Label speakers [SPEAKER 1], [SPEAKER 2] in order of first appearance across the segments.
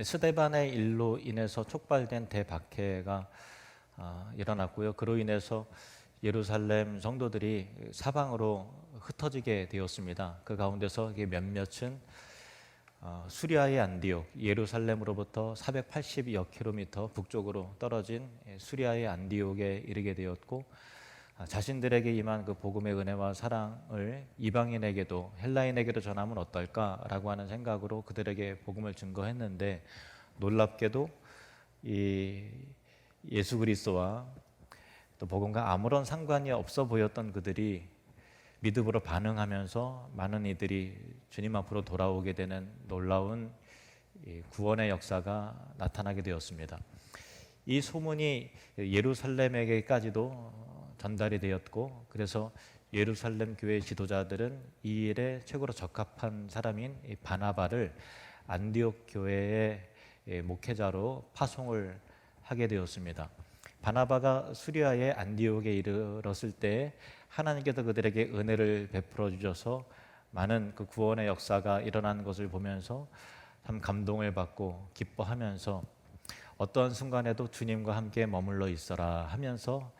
[SPEAKER 1] 스데반의 일로 인해서 촉발된 대박해가 일어났고요. 그로 인해서 예루살렘 성도들이 사방으로 흩어지게 되었습니다. 그 가운데서 몇몇은 수리아의 안디옥, 예루살렘으로부터 480여 킬로미터 북쪽으로 떨어진 수리아의 안디옥에 이르게 되었고, 자신들에게 임한 그 복음의 은혜와 사랑을 이방인에게도, 헬라인에게도 전하면 어떨까라고 하는 생각으로 그들에게 복음을 증거했는데, 놀랍게도 이 예수 그리스도와 또 복음과 아무런 상관이 없어 보였던 그들이 믿음으로 반응하면서 많은 이들이 주님 앞으로 돌아오게 되는 놀라운 구원의 역사가 나타나게 되었습니다. 이 소문이 예루살렘에게까지도 전달이 되었고, 그래서 예루살렘 교회 지도자들은 이 일에 최고로 적합한 사람인 바나바를 안디옥 교회의 목회자로 파송을 하게 되었습니다. 바나바가 수리아의 안디옥에 이르렀을 때 하나님께서 그들에게 은혜를 베풀어 주셔서 많은 그 구원의 역사가 일어나는 것을 보면서 참 감동을 받고 기뻐하면서 어떠한 순간에도 주님과 함께 머물러 있어라 하면서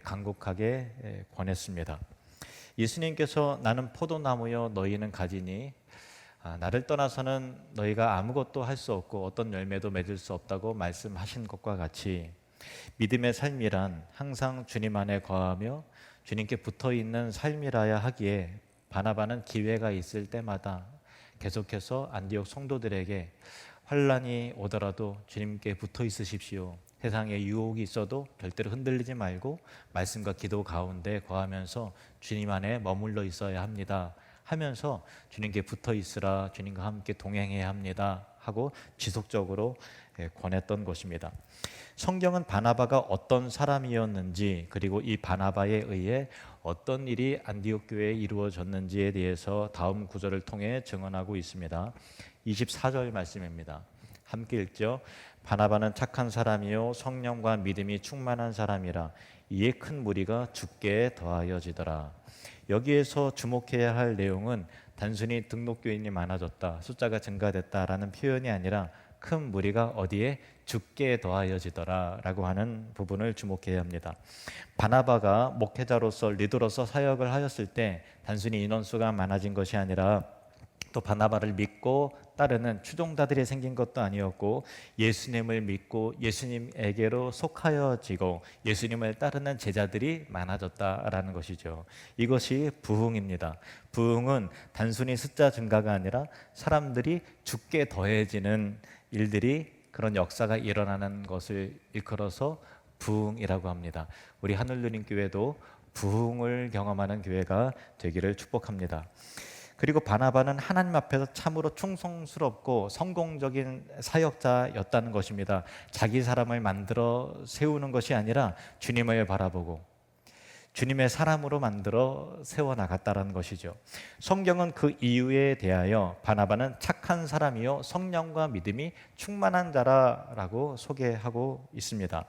[SPEAKER 1] 간곡하게 권했습니다. 예수님께서 나는 포도나무여 너희는 가지니 나를 떠나서는 너희가 아무것도 할 수 없고 어떤 열매도 맺을 수 없다고 말씀하신 것과 같이 믿음의 삶이란 항상 주님 안에 거하며 주님께 붙어있는 삶이라야 하기에 바나바는 기회가 있을 때마다 계속해서 안디옥 성도들에게 환난이 오더라도 주님께 붙어 있으십시오. 세상에 유혹이 있어도 절대로 흔들리지 말고 말씀과 기도 가운데 거하면서 주님 안에 머물러 있어야 합니다 하면서 주님께 붙어 있으라, 주님과 함께 동행해야 합니다 하고 지속적으로 권했던 것입니다. 성경은 바나바가 어떤 사람이었는지, 그리고 이 바나바에 의해 어떤 일이 안디옥 교회에 이루어졌는지에 대해서 다음 구절을 통해 증언하고 있습니다. 24절 말씀입니다. 함께 읽죠. 바나바는 착한 사람이요 성령과 믿음이 충만한 사람이라 이에 큰 무리가 주께 더하여지더라. 여기에서 주목해야 할 내용은 단순히 등록교인이 많아졌다, 숫자가 증가됐다라는 표현이 아니라 큰 무리가 어디에 주께 더하여지더라 라고 하는 부분을 주목해야 합니다. 바나바가 목회자로서, 리더로서 사역을 하였을 때 단순히 인원수가 많아진 것이 아니라 또 바나바를 믿고 따르는 추종자들이 생긴 것도 아니었고, 예수님을 믿고 예수님에게로 속하여지고 예수님을 따르는 제자들이 많아졌다라는 것이죠. 이것이 부흥입니다. 부흥은 단순히 숫자 증가가 아니라 사람들이 주께 더해지는 일들이, 그런 역사가 일어나는 것을 일컬어서 부흥이라고 합니다. 우리 하늘누린교회도 부흥을 경험하는 교회가 되기를 축복합니다. 그리고 바나바는 하나님 앞에서 참으로 충성스럽고 성공적인 사역자였다는 것입니다. 자기 사람을 만들어 세우는 것이 아니라 주님을 바라보고 주님의 사람으로 만들어 세워나갔다는 것이죠. 성경은 그 이유에 대하여 바나바는 착한 사람이요 성령과 믿음이 충만한 자라고 소개하고 있습니다.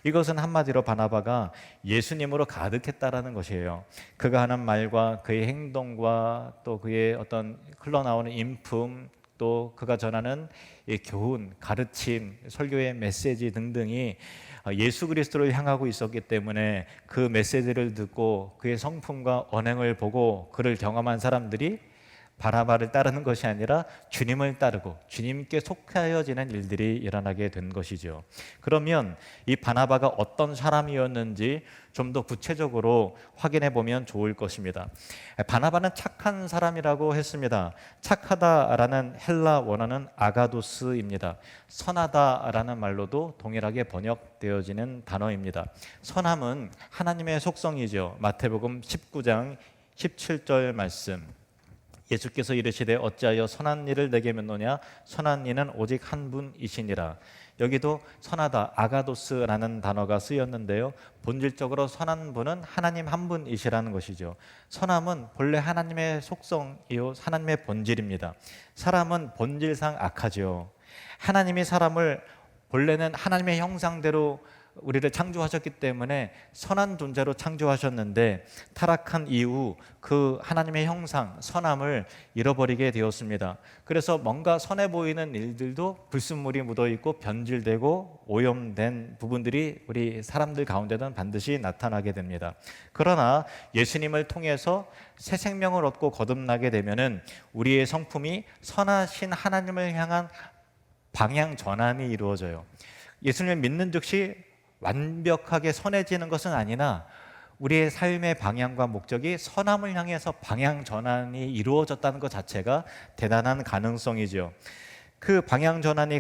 [SPEAKER 1] 이것은 한마디로 바나바가 예수님으로 가득했다라는 것이에요. 그가 하는 말과 그의 행동과 또 그의 어떤 흘러나오는 인품, 또 그가 전하는 이 교훈, 가르침, 설교의 메시지 등등이 예수 그리스도를 향하고 있었기 때문에 그 메시지를 듣고 그의 성품과 언행을 보고 그를 경험한 사람들이 바나바를 따르는 것이 아니라 주님을 따르고 주님께 속하여지는 일들이 일어나게 된 것이죠. 그러면 이 바나바가 어떤 사람이었는지 좀 더 구체적으로 확인해 보면 좋을 것입니다. 바나바는 착한 사람이라고 했습니다. 착하다라는 헬라 원어는 아가도스입니다. 선하다라는 말로도 동일하게 번역되어지는 단어입니다. 선함은 하나님의 속성이죠. 마태복음 19장 17절 말씀. 예수께서 이르시되 어찌하여 선한 일을 내게 묻노냐, 선한 이는 오직 한 분이시니라. 여기도 선하다, 아가도스라는 단어가 쓰였는데요, 본질적으로 선한 분은 하나님 한 분이시라는 것이죠. 선함은 본래 하나님의 속성이요 하나님의 본질입니다. 사람은 본질상 악하죠. 하나님이 사람을 본래는 하나님의 형상대로 우리를 창조하셨기 때문에 선한 존재로 창조하셨는데 타락한 이후 그 하나님의 형상, 선함을 잃어버리게 되었습니다. 그래서 뭔가 선해 보이는 일들도 불순물이 묻어있고 변질되고 오염된 부분들이 우리 사람들 가운데는 반드시 나타나게 됩니다. 그러나 예수님을 통해서 새 생명을 얻고 거듭나게 되면은 우리의 성품이 선하신 하나님을 향한 방향 전환이 이루어져요. 예수님을 믿는 즉시 완벽하게 선해지는 것은 아니나 우리의 삶의 방향과 목적이 선함을 향해서 방향 전환이 이루어졌다는 것 자체가 대단한 가능성이죠. 그 방향 전환을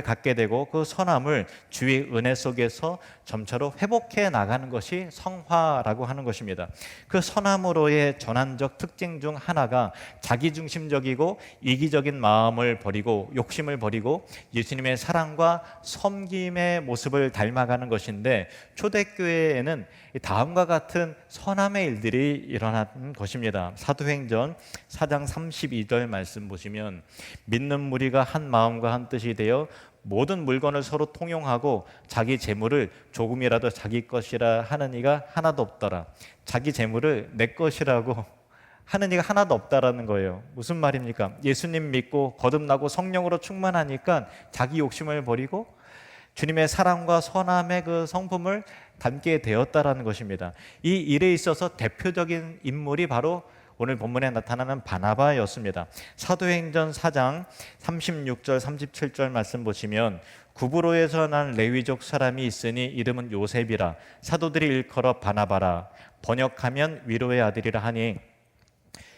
[SPEAKER 1] 갖게 되고 그 선함을 주의 은혜 속에서 점차로 회복해 나가는 것이 성화라고 하는 것입니다. 그 선함으로의 전환적 특징 중 하나가 자기중심적이고 이기적인 마음을 버리고 욕심을 버리고 예수님의 사랑과 섬김의 모습을 닮아가는 것인데, 초대교회에는 다음과 같은 선함의 일들이 일어난 것입니다. 사도행전 4장 32절 말씀 보시면, 믿는 무리가 한 마음과 한 뜻이 되어 모든 물건을 서로 통용하고 자기 재물을 조금이라도 자기 것이라 하는 이가 하나도 없더라. 자기 재물을 내 것이라고 하는 이가 하나도 없다라는 거예요. 무슨 말입니까? 예수님 믿고 거듭나고 성령으로 충만하니까 자기 욕심을 버리고 주님의 사랑과 선함의 그 성품을 담게 되었다라는 것입니다. 이 일에 있어서 대표적인 인물이 바로 오늘 본문에 나타나는 바나바였습니다. 사도행전 4장 36절 37절 말씀 보시면, 구브로에서 난 레위족 사람이 있으니 이름은 요셉이라, 사도들이 일컬어 바나바라, 번역하면 위로의 아들이라 하니,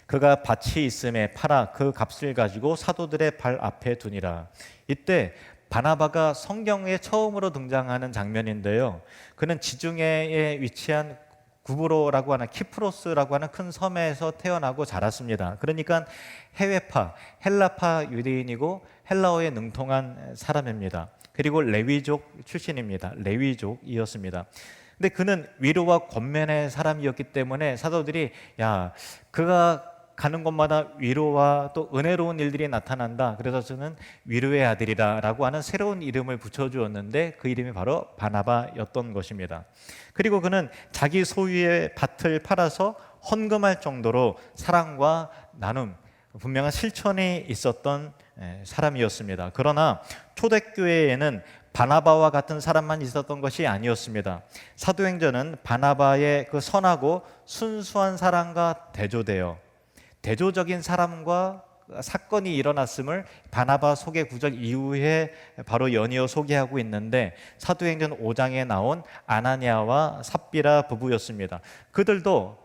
[SPEAKER 1] 그가 밭이 있음에 팔아 그 값을 가지고 사도들의 발 앞에 두니라. 이때 바나바가 성경에 처음으로 등장하는 장면인데요, 그는 지중해에 위치한 구브로라고 하는 키프로스라고 하는 큰 섬에서 태어나고 자랐습니다. 그러니까 해외파, 헬라파 유대인이고 헬라어에 능통한 사람입니다. 그리고 레위족 출신입니다. 레위족이었습니다. 근데 그는 위로와 권면의 사람이었기 때문에 사도들이, 야, 그가 가는 곳마다 위로와 또 은혜로운 일들이 나타난다, 그래서 저는 위로의 아들이라 라고 하는 새로운 이름을 붙여주었는데 그 이름이 바로 바나바였던 것입니다. 그리고 그는 자기 소유의 밭을 팔아서 헌금할 정도로 사랑과 나눔, 분명한 실천이 있었던 사람이었습니다. 그러나 초대교회에는 바나바와 같은 사람만 있었던 것이 아니었습니다. 사도행전은 바나바의 그 선하고 순수한 사랑과 대조적인 사람과 사건이 일어났음을 바나바 소개 구절 이후에 바로 연이어 소개하고 있는데, 사도행전 5장에 나온 아나니아와 삽비라 부부였습니다. 그들도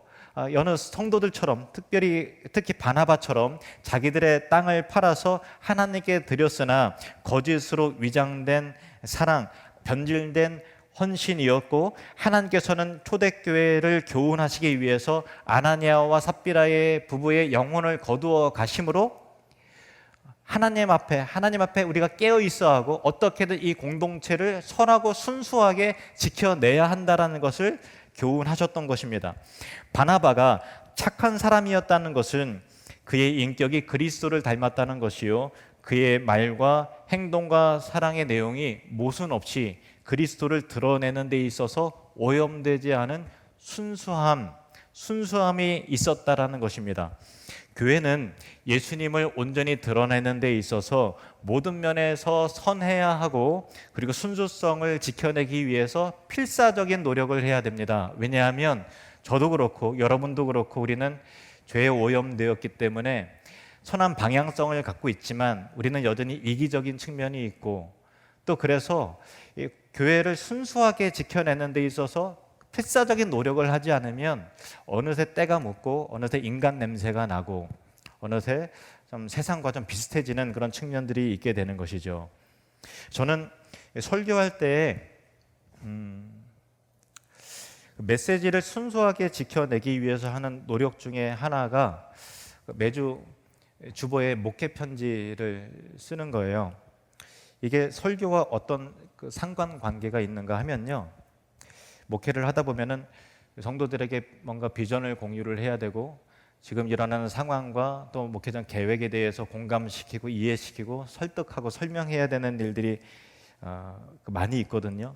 [SPEAKER 1] 여느 성도들처럼 특히 바나바처럼 자기들의 땅을 팔아서 하나님께 드렸으나 거짓으로 위장된 사랑, 변질된 헌신이었고, 하나님께서는 초대교회를 교훈하시기 위해서 아나니아와 삽비라의 부부의 영혼을 거두어 가심으로 하나님 앞에 우리가 깨어 있어야 하고 어떻게든 이 공동체를 선하고 순수하게 지켜내야 한다라는 것을 교훈하셨던 것입니다. 바나바가 착한 사람이었다는 것은 그의 인격이 그리스도를 닮았다는 것이요, 그의 말과 행동과 사랑의 내용이 모순 없이 그리스도를 드러내는 데 있어서 오염되지 않은 순수함이 있었다라는 것입니다. 교회는 예수님을 온전히 드러내는 데 있어서 모든 면에서 선해야 하고, 그리고 순수성을 지켜내기 위해서 필사적인 노력을 해야 됩니다. 왜냐하면 저도 그렇고 여러분도 그렇고 우리는 죄에 오염되었기 때문에 선한 방향성을 갖고 있지만 우리는 여전히 이기적인 측면이 있고, 또 그래서 교회를 순수하게 지켜내는 데 있어서 필사적인 노력을 하지 않으면 어느새 때가 묻고 어느새 인간 냄새가 나고 어느새 좀 세상과 좀 비슷해지는 그런 측면들이 있게 되는 것이죠. 저는 설교할 때 메시지를 순수하게 지켜내기 위해서 하는 노력 중에 하나가 매주 주보에 목회 편지를 쓰는 거예요. 이게 설교와 어떤 그 상관관계가 있는가 하면요, 목회를 하다 보면은 성도들에게 뭔가 비전을 공유를 해야 되고 지금 일어나는 상황과 또 목회장 계획에 대해서 공감시키고 이해시키고 설득하고 설명해야 되는 일들이 많이 있거든요.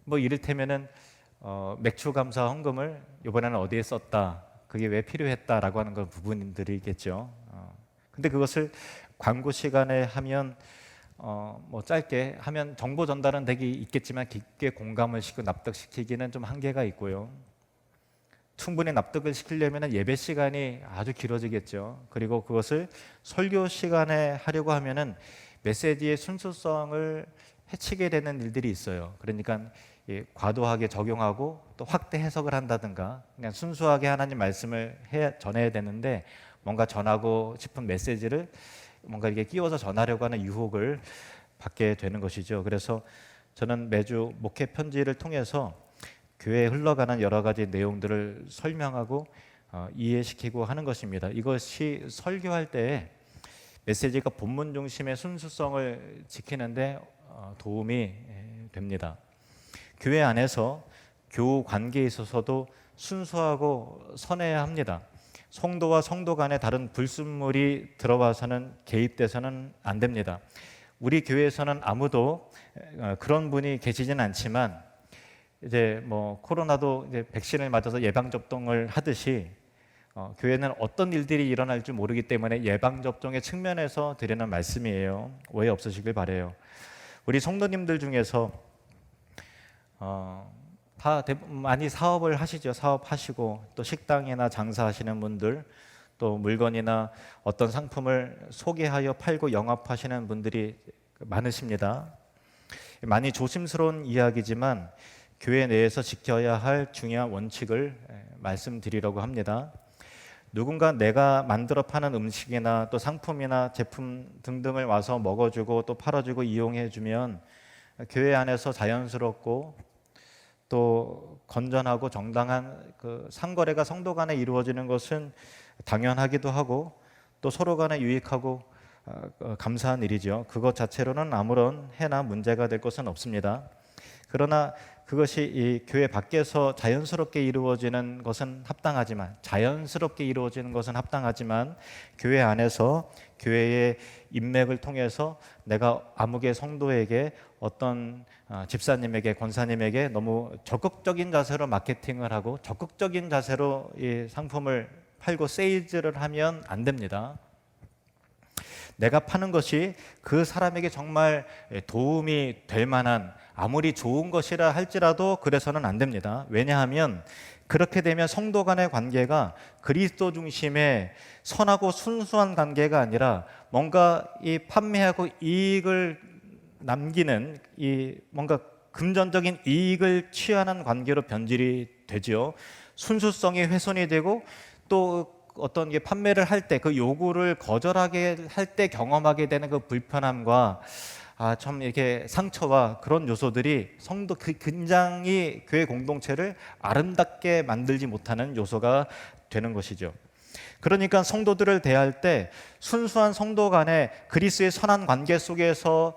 [SPEAKER 1] 뭐 이를테면은 맥주 감사 헌금을 이번에는 어디에 썼다, 그게 왜 필요했다라고 하는 건 부분들이겠죠. 근데 그것을 광고 시간에 하면 뭐 짧게 하면 정보 전달은 되게 있겠지만 깊게 공감을 시키고 납득시키기는 좀 한계가 있고요. 충분히 납득을 시키려면 예배 시간이 아주 길어지겠죠. 그리고 그것을 설교 시간에 하려고 하면은 메시지의 순수성을 해치게 되는 일들이 있어요. 그러니까 과도하게 적용하고 또 확대 해석을 한다든가, 그냥 순수하게 하나님 말씀을 전해야 되는데 뭔가 전하고 싶은 메시지를 뭔가 이렇게 끼워서 전하려고 하는 유혹을 받게 되는 것이죠. 그래서 저는 매주 목회 편지를 통해서 교회에 흘러가는 여러 가지 내용들을 설명하고 이해시키고 하는 것입니다. 이것이 설교할 때 메시지가 본문 중심의 순수성을 지키는데 도움이 됩니다. 교회 안에서 교우 관계에 있어서도 순수하고 선해야 합니다. 성도와 성도 간에 다른 불순물이 들어와서는 개입돼서는 안 됩니다. 우리 교회에서는 아무도 그런 분이 계시지는 않지만 이제 뭐 코로나도 이제 백신을 맞아서 예방 접종을 하듯이 교회는 어떤 일들이 일어날 줄 모르기 때문에 예방 접종의 측면에서 드리는 말씀이에요. 오해 없으시길 바래요. 우리 성도님들 중에서 다 많이 사업을 하시죠. 사업하시고 또 식당이나 장사하시는 분들, 또 물건이나 어떤 상품을 소개하여 팔고 영업하시는 분들이 많으십니다. 많이 조심스러운 이야기지만 교회 내에서 지켜야 할 중요한 원칙을 말씀드리려고 합니다. 누군가 내가 만들어 파는 음식이나 또 상품이나 제품 등등을 와서 먹어주고 또 팔아주고 이용해주면 교회 안에서 자연스럽고 또 건전하고 정당한 그 상거래가 성도 간에 이루어지는 것은 당연하기도 하고 또 서로 간에 유익하고 감사한 일이죠. 그것 자체로는 아무런 해나 문제가 될 것은 없습니다. 그러나 그것이 이 교회 밖에서 자연스럽게 이루어지는 것은 합당하지만 교회 안에서 교회의 인맥을 통해서 내가 아무개 성도에게 어떤 집사님에게 권사님에게 너무 적극적인 자세로 마케팅을 하고 적극적인 자세로 이 상품을 팔고 세일즈를 하면 안 됩니다. 내가 파는 것이 그 사람에게 정말 도움이 될 만한 아무리 좋은 것이라 할지라도 그래서는 안 됩니다. 왜냐하면 그렇게 되면 성도 간의 관계가 그리스도 중심의 선하고 순수한 관계가 아니라 뭔가 이 판매하고 이익을 남기는 이 뭔가 금전적인 이익을 취하는 관계로 변질이 되죠. 순수성이 훼손이 되고 또 어떤 게 판매를 할 때 그 요구를 거절하게 할 때 경험하게 되는 그 불편함과 참 이렇게 상처와 그런 요소들이 성도 굉장히 교회 공동체를 아름답게 만들지 못하는 요소가 되는 것이죠. 그러니까 성도들을 대할 때 순수한 성도 간의 그리스도의 선한 관계 속에서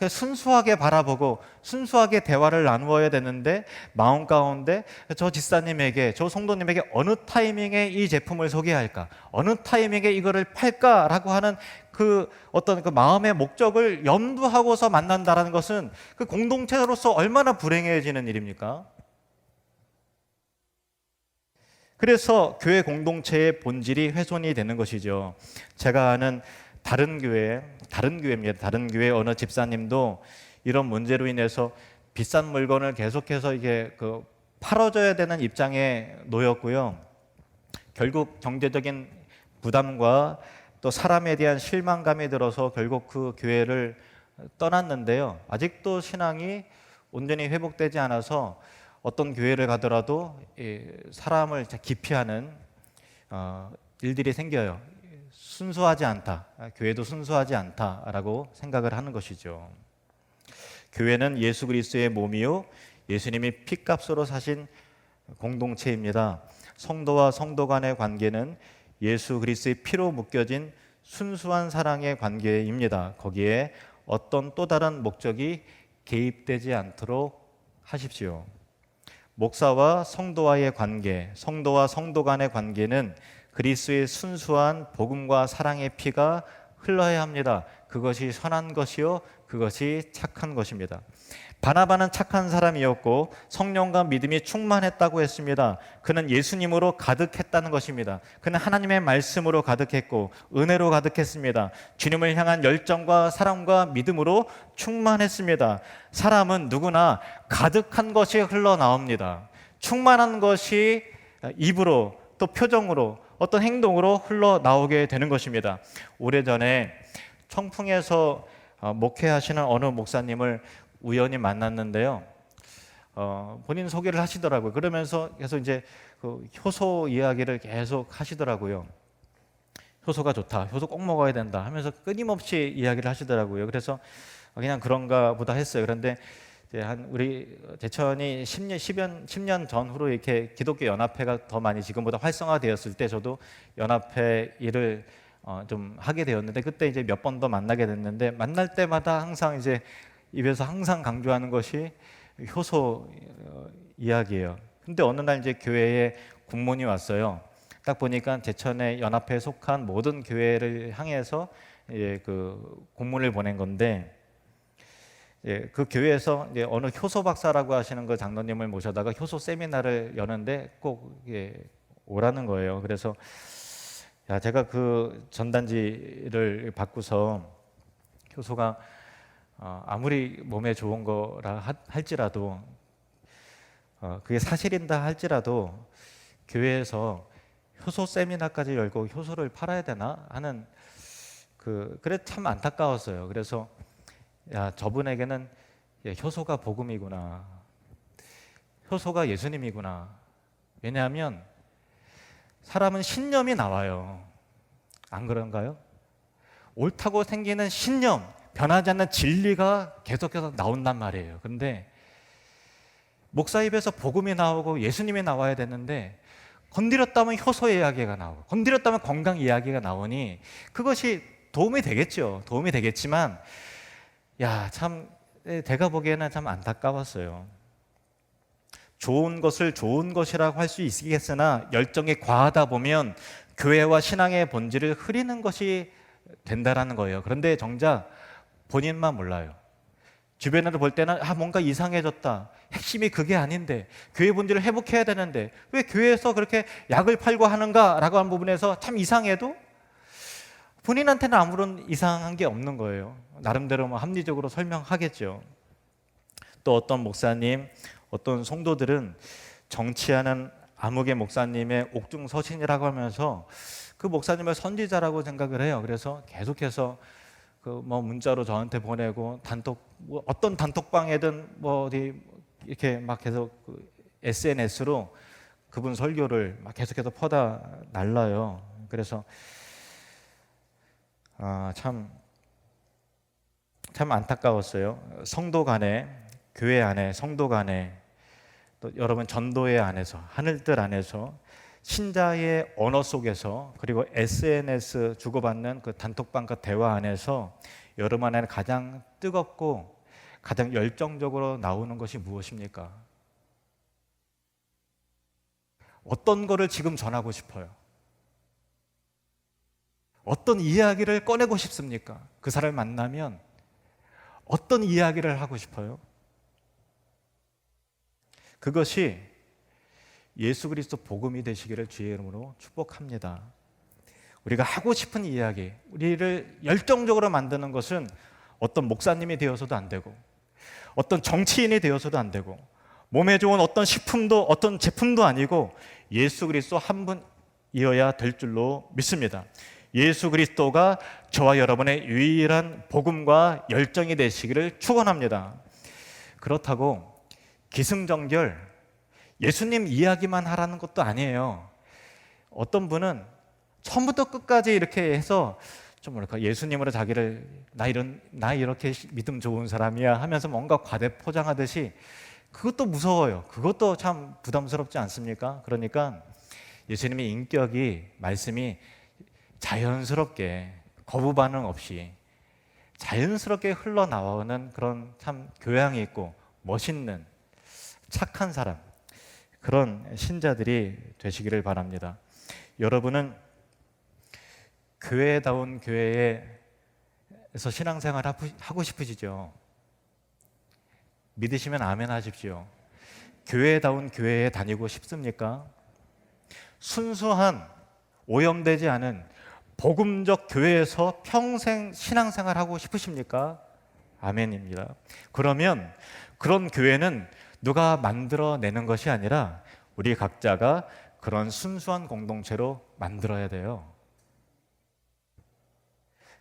[SPEAKER 1] 순수하게 바라보고 순수하게 대화를 나누어야 되는데 마음 가운데 저 집사님에게 저 성도님에게 어느 타이밍에 이 제품을 소개할까, 어느 타이밍에 이거를 팔까라고 하는 그 어떤 그 마음의 목적을 염두하고서 만난다라는 것은 그 공동체로서 얼마나 불행해지는 일입니까? 그래서 교회 공동체의 본질이 훼손이 되는 것이죠. 제가 아는 다른 교회입니다. 다른 교회 어느 집사님도 이런 문제로 인해서 비싼 물건을 계속해서 이게 팔아줘야 되는 입장에 놓였고요. 결국 경제적인 부담과 또 사람에 대한 실망감이 들어서 결국 그 교회를 떠났는데요. 아직도 신앙이 온전히 회복되지 않아서 어떤 교회를 가더라도 사람을 기피하는 일들이 생겨요. 순수하지 않다. 교회도 순수하지 않다라고 생각을 하는 것이죠. 교회는 예수 그리스도의 몸이요 예수님이 피값으로 사신 공동체입니다. 성도와 성도 간의 관계는 예수 그리스도의 피로 묶여진 순수한 사랑의 관계입니다. 거기에 어떤 또 다른 목적이 개입되지 않도록 하십시오. 목사와 성도와의 관계, 성도와 성도 간의 관계는 그리스도의 순수한 복음과 사랑의 피가 흘러야 합니다. 그것이 선한 것이요 그것이 착한 것입니다. 바나바는 착한 사람이었고 성령과 믿음이 충만했다고 했습니다. 그는 예수님으로 가득했다는 것입니다. 그는 하나님의 말씀으로 가득했고 은혜로 가득했습니다. 주님을 향한 열정과 사랑과 믿음으로 충만했습니다. 사람은 누구나 가득한 것이 흘러나옵니다. 충만한 것이 입으로 또 표정으로 어떤 행동으로 흘러나오게 되는 것입니다. 오래전에 청풍에서 목회하시는 어느 목사님을 우연히 만났는데요. 본인 소개를 하시더라고요. 그러면서 계속 이제 그 효소 이야기를 계속 하시더라고요. 효소가 좋다, 효소 꼭 먹어야 된다 하면서 끊임없이 이야기를 하시더라고요. 그래서 그냥 그런가 보다 했어요. 그런데 이제 한 우리 제천이 10년 전후로 이렇게 기독교 연합회가 더 많이 지금보다 활성화되었을 때 저도 연합회 일을 좀 하게 되었는데 그때 이제 몇 번 더 만나게 됐는데 만날 때마다 항상 이제 입에서 항상 강조하는 것이 효소 이야기예요. 근데 어느 날 이제 교회에 공문이 왔어요. 딱 보니까 제천의 연합회에 속한 모든 교회를 향해서 그 공문을 보낸 건데 그 교회에서 이제 어느 효소 박사라고 하시는 그 장로님을 모셔다가 효소 세미나를 여는데 꼭 오라는 거예요. 그래서 제가 그 전단지를 받고서 효소가 아무리 몸에 좋은 거라 할지라도 그게 사실인다 할지라도 교회에서 효소 세미나까지 열고 효소를 팔아야 되나 하는 그래 참 안타까웠어요. 그래서 저분에게는 효소가 복음이구나, 효소가 예수님이구나. 왜냐하면 사람은 신념이 나와요. 안 그런가요? 옳다고 생기는 신념, 변하지 않는 진리가 계속해서 나온단 말이에요. 그런데 목사 입에서 복음이 나오고 예수님이 나와야 되는데 건드렸다면 효소 이야기가 나오고 건드렸다면 건강 이야기가 나오니 그것이 도움이 되겠죠. 도움이 되겠지만 참 제가 보기에는 참 안타까웠어요. 좋은 것을 좋은 것이라고 할 수 있겠으나 열정이 과하다 보면 교회와 신앙의 본질을 흐리는 것이 된다라는 거예요. 그런데 정작 본인만 몰라요. 주변으로 볼 때는 뭔가 이상해졌다, 핵심이 그게 아닌데 교회 본질을 회복해야 되는데 왜 교회에서 그렇게 약을 팔고 하는가라고 하는 부분에서 참 이상해도 본인한테는 아무런 이상한 게 없는 거예요. 나름대로 합리적으로 설명하겠죠. 또 어떤 목사님, 어떤 성도들은 정치하는 암흑의 목사님의 옥중서신이라고 하면서 그 목사님을 선지자라고 생각을 해요. 그래서 계속해서 문자로 저한테 보내고 어떤 단톡방에든 어디 이렇게 막 계속 SNS로 그분 설교를 막 계속해서 퍼다 날라요. 그래서 참 안타까웠어요. 성도 간에, 교회 안에, 성도 간에, 또 여러분 전도회 안에서, 하늘들 안에서, 신자의 언어 속에서, 그리고 SNS 주고받는 그 단톡방과 대화 안에서 여러분 안에 가장 뜨겁고 가장 열정적으로 나오는 것이 무엇입니까? 어떤 거를 지금 전하고 싶어요? 어떤 이야기를 꺼내고 싶습니까? 그 사람을 만나면 어떤 이야기를 하고 싶어요? 그것이 예수 그리스도 복음이 되시기를 주의 이름으로 축복합니다. 우리가 하고 싶은 이야기, 우리를 열정적으로 만드는 것은 어떤 목사님이 되어서도 안 되고 어떤 정치인이 되어서도 안 되고 몸에 좋은 어떤 식품도 어떤 제품도 아니고 예수 그리스도 한 분이어야 될 줄로 믿습니다. 예수 그리스도가 저와 여러분의 유일한 복음과 열정이 되시기를 축원합니다. 그렇다고 기승전결 예수님 이야기만 하라는 것도 아니에요. 어떤 분은 처음부터 끝까지 이렇게 해서 좀 예수님으로 자기를 나 이렇게 믿음 좋은 사람이야 하면서 뭔가 과대 포장하듯이 그것도 무서워요. 그것도 참 부담스럽지 않습니까? 그러니까 예수님의 인격이, 말씀이 자연스럽게 거부 반응 없이 자연스럽게 흘러나오는 그런 참 교양이 있고 멋있는 착한 사람, 그런 신자들이 되시기를 바랍니다. 여러분은 교회다운 교회의 신앙생활 하고 싶으시죠? 믿으시면 아멘 하십시오. 교회다운 교회에 다니고 싶습니까? 순수한 오염되지 않은 복음적 교회에서 평생 신앙생활 하고 싶으십니까? 아멘입니다. 그러면 그런 교회는 누가 만들어내는 것이 아니라 우리 각자가 그런 순수한 공동체로 만들어야 돼요.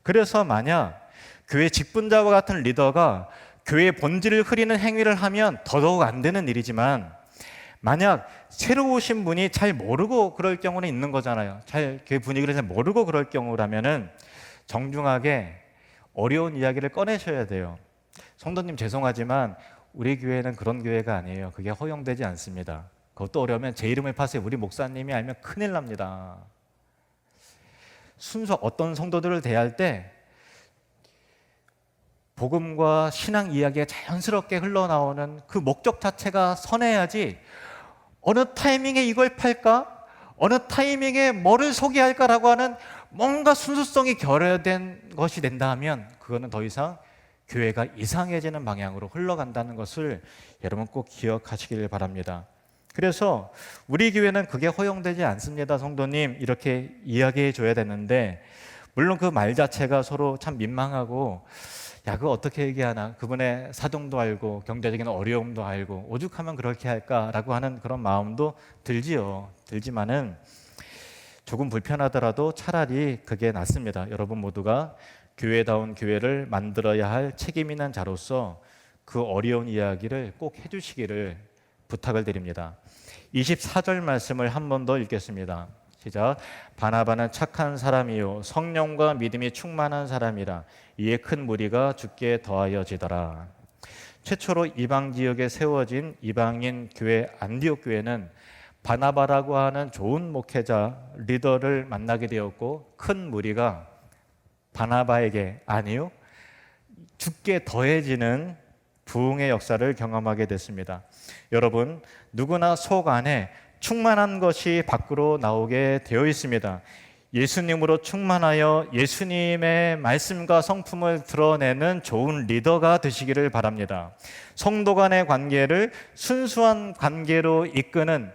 [SPEAKER 1] 그래서 만약 교회 직분자와 같은 리더가 교회의 본질을 흐리는 행위를 하면 더더욱 안 되는 일이지만, 만약 새로 오신 분이 잘 모르고 그럴 경우는 있는 거잖아요. 잘 교회 분위기를 잘 모르고 그럴 경우라면은 정중하게 어려운 이야기를 꺼내셔야 돼요. 성도님 죄송하지만 우리 교회는 그런 교회가 아니에요. 그게 허용되지 않습니다. 그것도 어려우면 제 이름을 파세요. 우리 목사님이 알면 큰일 납니다. 순수 어떤 성도들을 대할 때 복음과 신앙 이야기가 자연스럽게 흘러나오는 그 목적 자체가 선해야지, 어느 타이밍에 이걸 팔까? 어느 타이밍에 뭐를 소개할까라고 하는 뭔가 순수성이 결여된 것이 된다 하면 그거는 더 이상 교회가 이상해지는 방향으로 흘러간다는 것을 여러분 꼭 기억하시길 바랍니다. 그래서 우리 교회는 그게 허용되지 않습니다, 성도님, 이렇게 이야기해 줘야 되는데, 물론 그 말 자체가 서로 참 민망하고, 야, 그거 어떻게 얘기하나, 그분의 사정도 알고 경제적인 어려움도 알고 오죽하면 그렇게 할까라고 하는 그런 마음도 들지만은 조금 불편하더라도 차라리 그게 낫습니다. 여러분 모두가 교회다운 교회를 만들어야 할 책임 있는 자로서 그 어려운 이야기를 꼭 해주시기를 부탁을 드립니다. 24절 말씀을 한 번 더 읽겠습니다. 시작. 바나바는 착한 사람이요 성령과 믿음이 충만한 사람이라 이에 큰 무리가 주께 더하여지더라. 최초로 이방 지역에 세워진 이방인 교회 안디옥 교회는 바나바라고 하는 좋은 목회자 리더를 만나게 되었고, 큰 무리가 바나바에게, 아니요, 주께 더해지는 부흥의 역사를 경험하게 됐습니다. 여러분, 누구나 속 안에 충만한 것이 밖으로 나오게 되어 있습니다. 예수님으로 충만하여 예수님의 말씀과 성품을 드러내는 좋은 리더가 되시기를 바랍니다. 성도 간의 관계를 순수한 관계로 이끄는,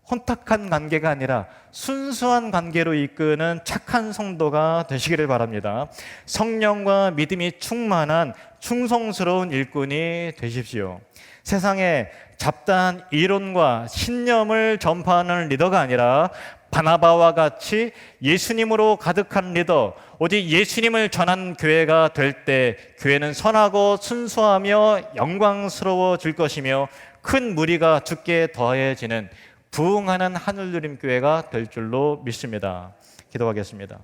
[SPEAKER 1] 혼탁한 관계가 아니라 순수한 관계로 이끄는 착한 성도가 되시기를 바랍니다. 성령과 믿음이 충만한 충성스러운 일꾼이 되십시오. 세상에 잡다한 이론과 신념을 전파하는 리더가 아니라 바나바와 같이 예수님으로 가득한 리더, 오직 예수님을 전한 교회가 될 때 교회는 선하고 순수하며 영광스러워질 것이며 큰 무리가 주께 더해지는 부흥하는 하늘누림 교회가 될 줄로 믿습니다. 기도하겠습니다.